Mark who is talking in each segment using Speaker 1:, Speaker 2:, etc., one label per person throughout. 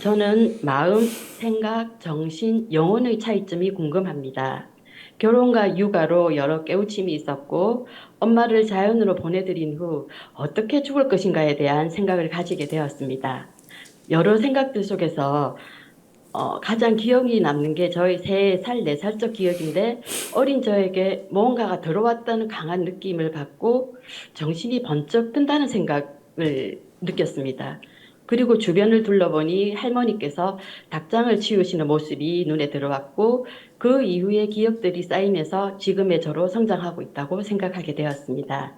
Speaker 1: 저는 마음, 생각, 정신, 영혼의 차이점이 궁금합니다. 결혼과 육아로 여러 깨우침이 있었고, 엄마를 자연으로 보내드린 후 어떻게 죽을 것인가에 대한 생각을 가지게 되었습니다. 여러 생각들 속에서 가장 기억이 남는 게 저의 3살, 4살적 기억인데, 어린 저에게 뭔가가 들어왔다는 강한 느낌을 받고 정신이 번쩍 뜬다는 생각을 느꼈습니다. 그리고 주변을 둘러보니 할머니께서 닭장을 치우시는 모습이 눈에 들어왔고, 그 이후의 기억들이 쌓이면서 지금의 저로 성장하고 있다고 생각하게 되었습니다.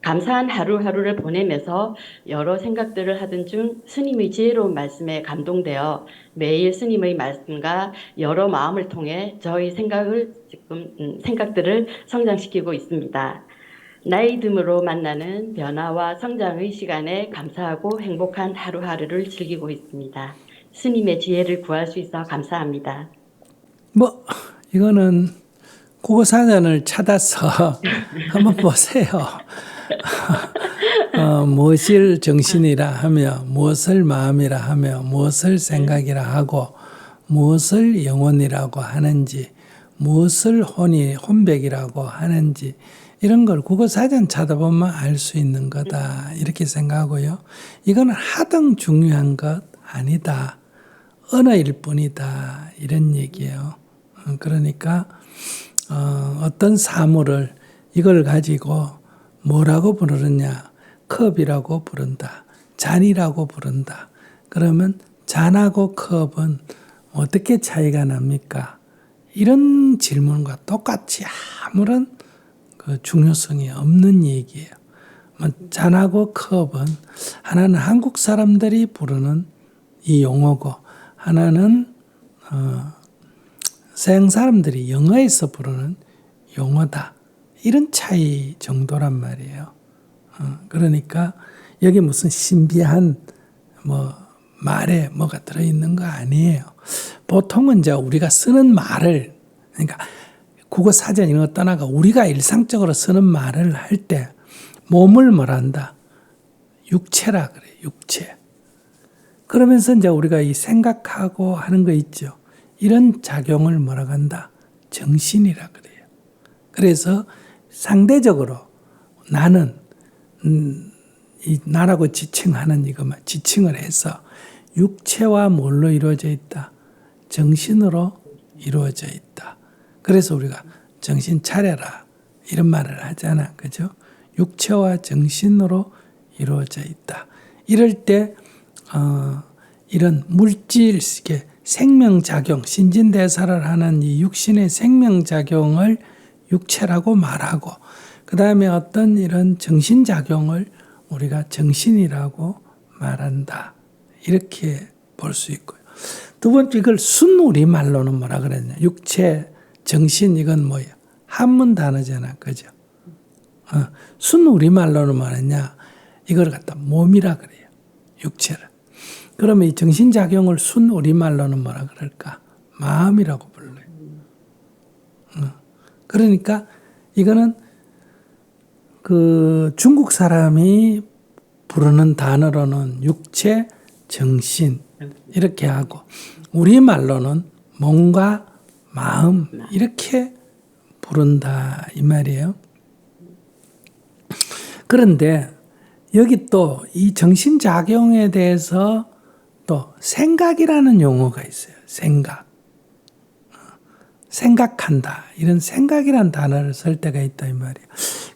Speaker 1: 감사한 하루하루를 보내면서 여러 생각들을 하던 중 스님의 지혜로운 말씀에 감동되어 매일 스님의 말씀과 여러 마음을 통해 저희 생각들을 성장시키고 있습니다. 나이 듦으로 만나는 변화와 성장의 시간에 감사하고 행복한 하루하루를 즐기고 있습니다. 스님의 지혜를 구할 수 있어 감사합니다.
Speaker 2: 뭐 이거는 국어사전을 찾아서 한번 보세요. 무엇을 정신이라 하며 무엇을 마음이라 하며 무엇을 생각이라 하고 무엇을 영혼이라고 하는지 무엇을 혼백이라고 하는지 이런 걸 국어사전 찾아보면 알 수 있는 거다 이렇게 생각하고요. 이건 하등 중요한 것 아니다. 언어일 뿐이다 이런 얘기예요. 그러니까 어떤 사물을 이걸 가지고 뭐라고 부르느냐 컵이라고 부른다 잔이라고 부른다 그러면 잔하고 컵은 어떻게 차이가 납니까? 이런 질문과 똑같이 아무런 그 중요성이 없는 얘기예요. 잔하고 컵은 하나는 한국 사람들이 부르는 이 용어고 하나는 서양 사람들이 영어에서 부르는 용어다. 이런 차이 정도란 말이에요. 그러니까 여기 무슨 신비한 말에 뭐가 들어있는 거 아니에요. 보통은 이제 우리가 쓰는 말을 그러니까 국어 사전 이런 거 떠나가 우리가 일상적으로 쓰는 말을 할 때 몸을 뭐란다? 육체라 그래요. 육체. 그러면서 이제 우리가 이 생각하고 하는 거 있죠. 이런 작용을 뭐라고 한다? 정신이라 그래요. 그래서 상대적으로 나는 이 나라고 지칭하는 이것만 지칭을 해서 육체와 뭘로 이루어져 있다? 정신으로 이루어져 있다. 그래서 우리가 정신 차려라 이런 말을 하잖아. 그죠? 육체와 정신으로 이루어져 있다. 이럴 때 이런 물질, 생명작용, 신진대사를 하는 이 육신의 생명작용을 육체라고 말하고, 그 다음에 어떤 이런 정신작용을 우리가 정신이라고 말한다. 이렇게 볼 수 있고요. 두 번째, 이걸 순우리말로는 뭐라 그랬냐. 육체, 정신, 이건 뭐예요? 한문 단어잖아. 그죠? 순우리말로는 뭐냐. 이걸 갖다 몸이라 그래요. 육체를. 그러면 이 정신작용을 순우리말로는 뭐라 그럴까? 마음이라고 불러요. 그러니까 이거는 그 중국 사람이 부르는 단어로는 육체, 정신 이렇게 하고 우리말로는 몸과 마음 이렇게 부른다 이 말이에요. 그런데 여기 또 이 정신작용에 대해서 또 생각이라는 용어가 있어요. 생각한다. 이런 생각이라는 단어를 쓸 때가 있다 이 말이에요.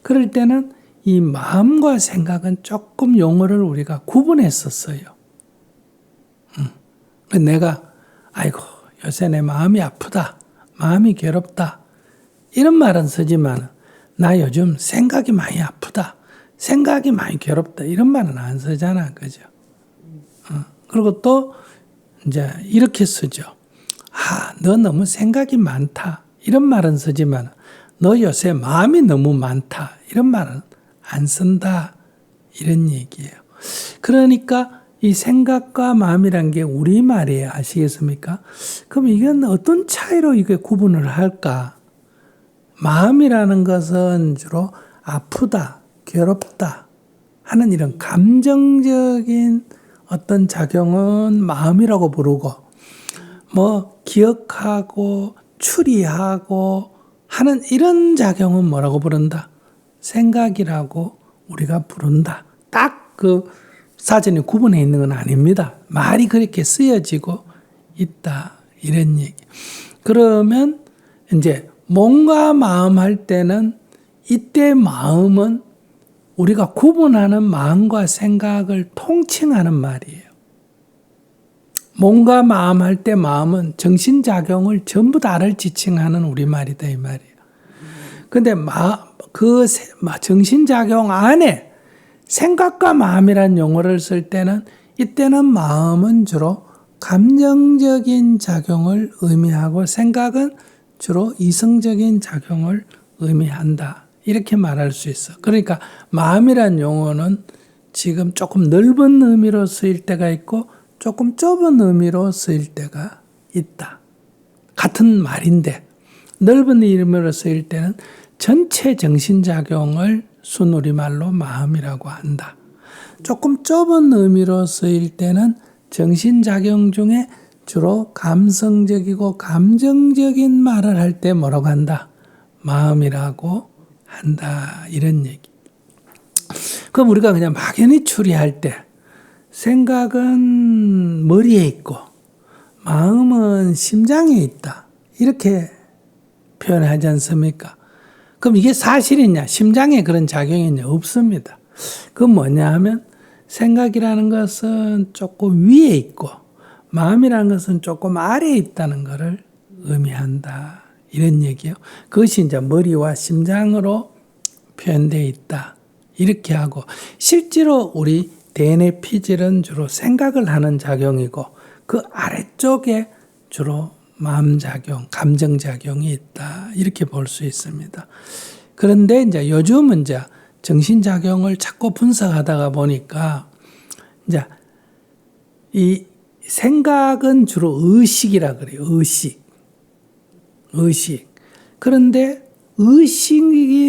Speaker 2: 그럴 때는 이 마음과 생각은 조금 용어를 우리가 구분해서 써요. 내가 아이고 요새 내 마음이 아프다. 마음이 괴롭다. 이런 말은 쓰지만 나 요즘 생각이 많이 아프다. 생각이 많이 괴롭다. 이런 말은 안 쓰잖아. 그죠? 그리고 또 이제 이렇게 쓰죠. 너 너무 생각이 많다. 이런 말은 쓰지만 너 요새 마음이 너무 많다. 이런 말은 안 쓴다. 이런 얘기예요. 그러니까 이 생각과 마음이란 게 우리말이에요. 아시겠습니까? 그럼 이건 어떤 차이로 이게 구분을 할까? 마음이라는 것은 주로 아프다, 괴롭다 하는 이런 감정적인 어떤 작용은 마음이라고 부르고 뭐 기억하고 추리하고 하는 이런 작용은 뭐라고 부른다? 생각이라고 우리가 부른다. 딱 그 사전에 구분해 있는 건 아닙니다. 말이 그렇게 쓰여지고 있다. 이런 얘기. 그러면 이제 몸과 마음 할 때는 이때 마음은 우리가 구분하는 마음과 생각을 통칭하는 말이에요. 몸과 마음 할 때 마음은 정신작용을 전부 다를 지칭하는 우리말이다 이 말이에요. 근데 그 정신작용 안에 생각과 마음이란 용어를 쓸 때는 이때는 마음은 주로 감정적인 작용을 의미하고 생각은 주로 이성적인 작용을 의미한다. 이렇게 말할 수 있어. 그러니까 마음이란 용어는 지금 조금 넓은 의미로 쓰일 때가 있고 조금 좁은 의미로 쓰일 때가 있다. 같은 말인데 넓은 의미로 쓰일 때는 전체 정신작용을 순우리말로 마음이라고 한다. 조금 좁은 의미로 쓰일 때는 정신작용 중에 주로 감성적이고 감정적인 말을 할 때 뭐라고 한다? 마음이라고 한다. 이런 얘기. 그럼 우리가 그냥 막연히 추리할 때 생각은 머리에 있고 마음은 심장에 있다. 이렇게 표현하지 않습니까? 그럼 이게 사실이냐? 심장에 그런 작용이 있냐? 없습니다. 그건 뭐냐 하면 생각이라는 것은 조금 위에 있고 마음이라는 것은 조금 아래에 있다는 것을 의미한다. 이런 얘기예요. 그것이 이제 머리와 심장으로 표현되어 있다. 이렇게 하고 실제로 우리 대뇌 피질은 주로 생각을 하는 작용이고 그 아래쪽에 주로 마음작용, 감정작용이 있다. 이렇게 볼 수 있습니다. 그런데 이제 요즘은 이제 정신작용을 자꾸 분석하다가 보니까 이제 이 생각은 주로 의식이라 그래요. 의식. 그런데 의식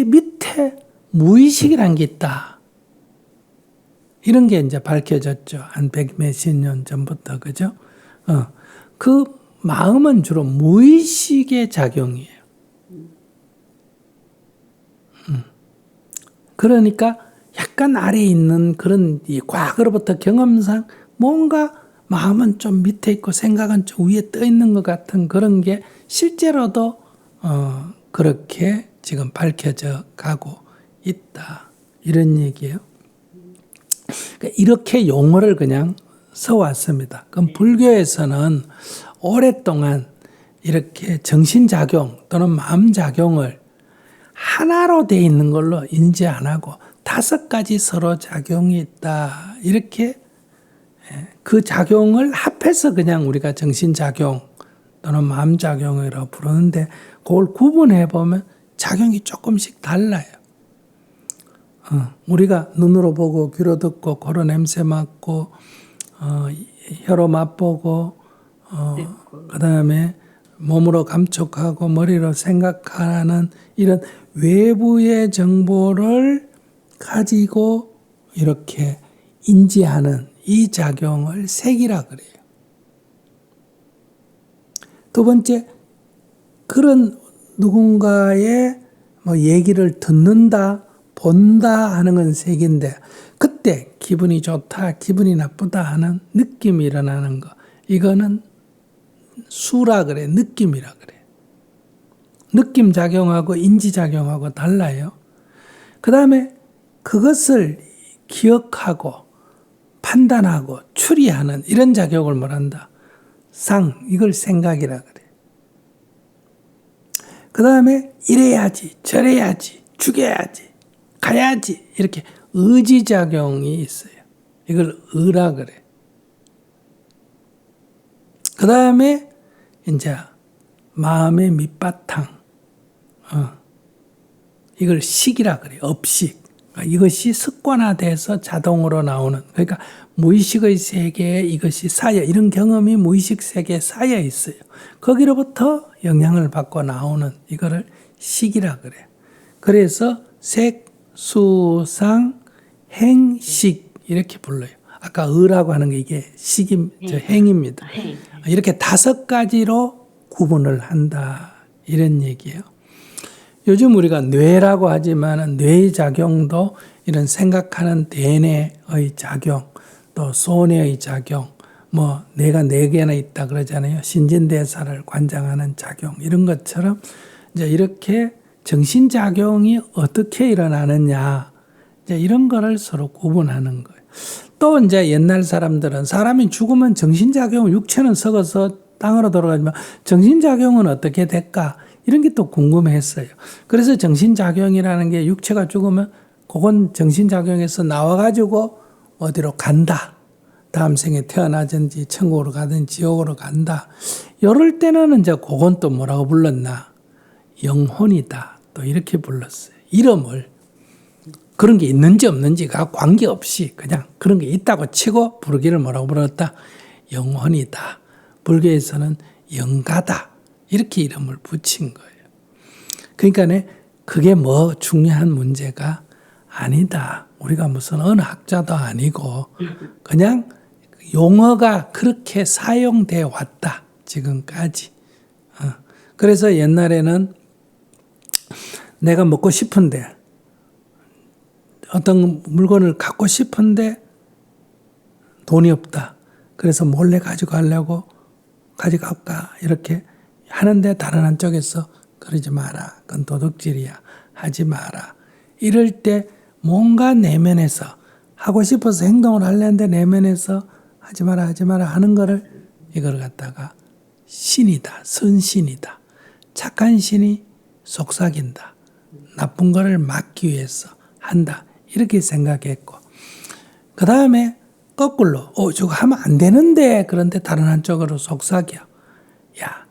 Speaker 2: 밑에 무의식이라는 게 있다. 이런 게 이제 밝혀졌죠. 한 100몇십 년 전부터, 그죠? 그 마음은 주로 무의식의 작용이에요. 그러니까 약간 아래에 있는 그런 이 과거로부터 경험상 뭔가 마음은 좀 밑에 있고 생각은 좀 위에 떠 있는 것 같은 그런 게 실제로도 그렇게 지금 밝혀져 가고 있다. 이런 얘기예요. 그러니까 이렇게 용어를 그냥 써왔습니다. 그럼 불교에서는 오랫동안 이렇게 정신작용 또는 마음작용을 하나로 되어 있는 걸로 인지 안 하고 5가지 서로 작용이 있다. 이렇게 그 작용을 합해서 그냥 우리가 정신작용 또는 마음작용이라고 부르는데 그걸 구분해 보면 작용이 조금씩 달라요. 우리가 눈으로 보고 귀로 듣고 코로 냄새 맡고 혀로 맛보고 그다음에 몸으로 감촉하고 머리로 생각하는 이런 외부의 정보를 가지고 이렇게 인지하는 이 작용을 색이라 그래요. 두 번째, 그런 누군가의 뭐 얘기를 듣는다, 본다 하는 건 색인데 그때 기분이 좋다, 기분이 나쁘다 하는 느낌이 일어나는 거. 이거는 수라 그래, 느낌이라 그래. 느낌 작용하고 인지 작용하고 달라요. 그 다음에 그것을 기억하고 판단하고 추리하는 이런 작용을 뭐란다? 이걸 생각이라 그래. 그 다음에 이래야지, 저래야지, 죽여야지, 가야지 이렇게 의지작용이 있어요. 이걸 의라 그래. 그 다음에 이제 마음의 밑바탕, 이걸 식이라 그래. 업식. 이것이 습관화돼서 자동으로 나오는. 그러니까 무의식의 세계에 이것이 쌓여, 이런 경험이 무의식 세계에 쌓여 있어요. 거기로부터 영향을 받고 나오는 이거를 식이라 그래. 그래서 색, 수, 상, 행, 식 이렇게 불러요. 아까 의라고 하는 게 이게 행입니다.
Speaker 1: 행.
Speaker 2: 이렇게 5가지로 구분을 한다. 이런 얘기예요. 요즘 우리가 뇌라고 하지만 뇌의 작용도 이런 생각하는 대뇌의 작용, 또 소뇌의 작용, 뭐 뇌가 4개나 있다 그러잖아요. 신진대사를 관장하는 작용 이런 것처럼 이제 이렇게 정신작용이 어떻게 일어나느냐 이제 이런 거를 서로 구분하는 거예요. 또 이제 옛날 사람들은 사람이 죽으면 정신작용, 육체는 썩어서 땅으로 돌아가지만 정신작용은 어떻게 될까? 이런 게 또 궁금했어요. 그래서 정신작용이라는 게 육체가 죽으면 그건 정신작용에서 나와가지고 어디로 간다. 다음 생에 태어나든지 천국으로 가든지 지옥으로 간다. 이럴 때는 이제 그건 또 뭐라고 불렀나? 영혼이다. 또 이렇게 불렀어요. 이름을. 그런 게 있는지 없는지가 관계없이 그냥 그런 게 있다고 치고 부르기를 뭐라고 불렀다? 영혼이다. 불교에서는 영가다. 이렇게 이름을 붙인 거예요. 그러니까 그게 뭐 중요한 문제가 아니다. 우리가 무슨 어느 학자도 아니고 그냥 용어가 그렇게 사용돼 왔다. 지금까지. 그래서 옛날에는 내가 먹고 싶은데 어떤 물건을 갖고 싶은데 돈이 없다. 그래서 몰래 가져가려고 가져갈까 이렇게 하는데 다른 한쪽에서 그러지 마라. 그건 도둑질이야. 하지 마라. 이럴 때 뭔가 내면에서 하고 싶어서 행동을 하려는데 내면에서 하지 마라 하는 거를 이걸 갖다가 신이다. 선신이다. 착한 신이 속삭인다. 나쁜 거를 막기 위해서 한다. 이렇게 생각했고 그 다음에 거꾸로 저거 하면 안 되는데 그런데 다른 한쪽으로 속삭여. 야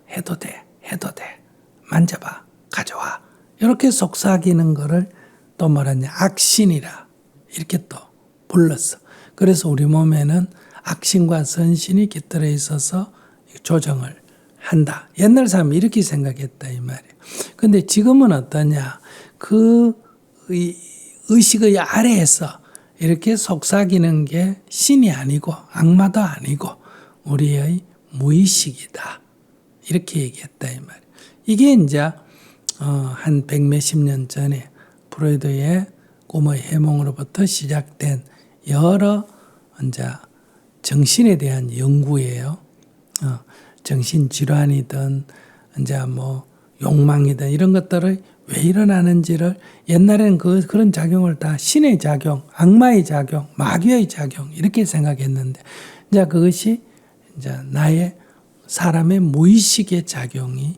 Speaker 2: 해도 돼. 만져봐. 가져와. 이렇게 속삭이는 거를 또 뭐라냐 악신이라 이렇게 또 불렀어. 그래서 우리 몸에는 악신과 선신이 깃들어 있어서 조정을 한다. 옛날 사람이 이렇게 생각했다 이 말이에요. 근데 지금은 어떠냐. 그 의식의 아래에서 이렇게 속삭이는 게 신이 아니고 악마도 아니고 우리의 무의식이다. 이렇게 얘기했다 이 말이에요. 이게 이제 한 100몇십 년 전에 프로이드의 꿈의 해몽으로부터 시작된 여러 이제 정신에 대한 연구예요. 정신질환이든 이제 뭐 욕망이든 이런 것들을 왜 일어나는지를 옛날에는 그런 작용을 다 신의 작용, 악마의 작용, 마귀의 작용 이렇게 생각했는데 이제 그것이 이제 나의 사람의 무의식의 작용이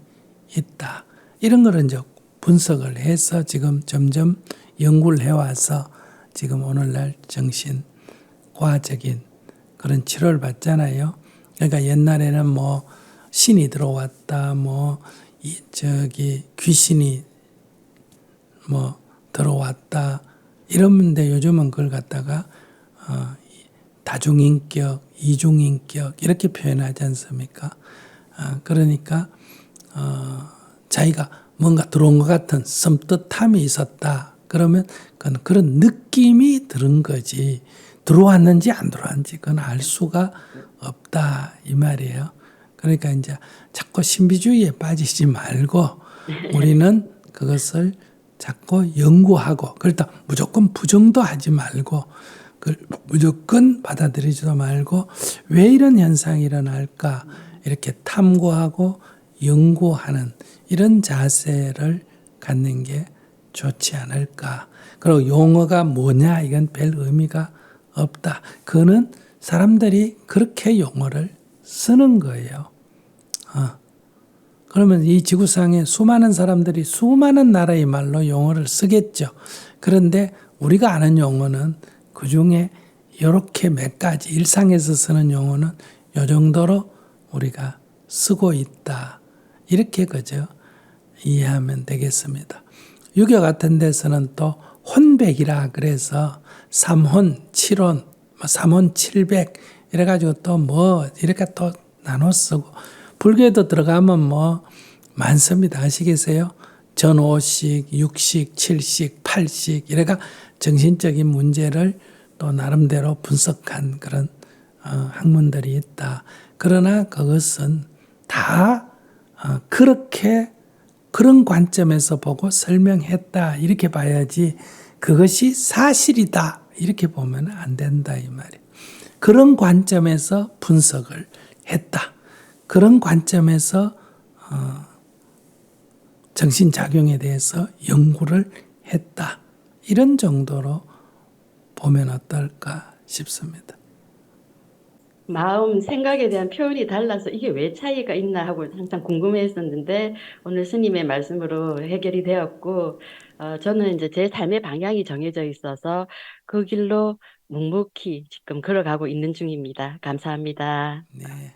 Speaker 2: 있다. 이런 거를 이제 분석을 해서 지금 점점 연구를 해와서 지금 오늘날 정신과적인 그런 치료를 받잖아요. 그러니까 옛날에는 뭐 신이 들어왔다, 뭐 귀신이 뭐 들어왔다 이러는데 요즘은 그걸 갖다가 다중인격, 이중인격 이렇게 표현하지 않습니까? 그러니까 자기가 뭔가 들어온 것 같은 섬뜩함이 있었다. 그러면 그런 느낌이 들은 거지 들어왔는지 안 들어왔는지 그건 알 수가 없다 이 말이에요. 그러니까 이제 자꾸 신비주의에 빠지지 말고 우리는 그것을 자꾸 연구하고 그렇다 무조건 부정도 하지 말고 무조건 받아들이지도 말고 왜 이런 현상이 일어날까 이렇게 탐구하고 연구하는 이런 자세를 갖는 게 좋지 않을까. 그리고 용어가 뭐냐 이건 별 의미가 없다. 그거는 사람들이 그렇게 용어를 쓰는 거예요. 그러면 이 지구상에 수많은 사람들이 수많은 나라의 말로 용어를 쓰겠죠. 그런데 우리가 아는 용어는 그중에 이렇게 몇 가지 일상에서 쓰는 용어는 이 정도로 우리가 쓰고 있다. 이렇게 그저 이해하면 되겠습니다. 유교 같은 데서는 또 혼백이라 그래서 삼혼, 칠혼, 삼혼, 칠백 이래가지고 또 뭐 이렇게 또 나눠 쓰고 불교에도 들어가면 뭐 많습니다. 아시겠어요? 전오식, 육식, 칠식, 팔식 이래가 정신적인 문제를 또 나름대로 분석한 그런 학문들이 있다. 그러나 그것은 다 그렇게 그런 관점에서 보고 설명했다 이렇게 봐야지 그것이 사실이다 이렇게 보면 안 된다 이 말이에요. 그런 관점에서 분석을 했다. 그런 관점에서 정신작용에 대해서 연구를 했다. 이런 정도로 보면 어떨까 싶습니다.
Speaker 1: 마음, 생각에 대한 표현이 달라서 이게 왜 차이가 있나 하고 항상 궁금해했었는데 오늘 스님의 말씀으로 해결이 되었고 저는 이제 제 삶의 방향이 정해져 있어서 그 길로 묵묵히 지금 걸어가고 있는 중입니다. 감사합니다.
Speaker 2: 네.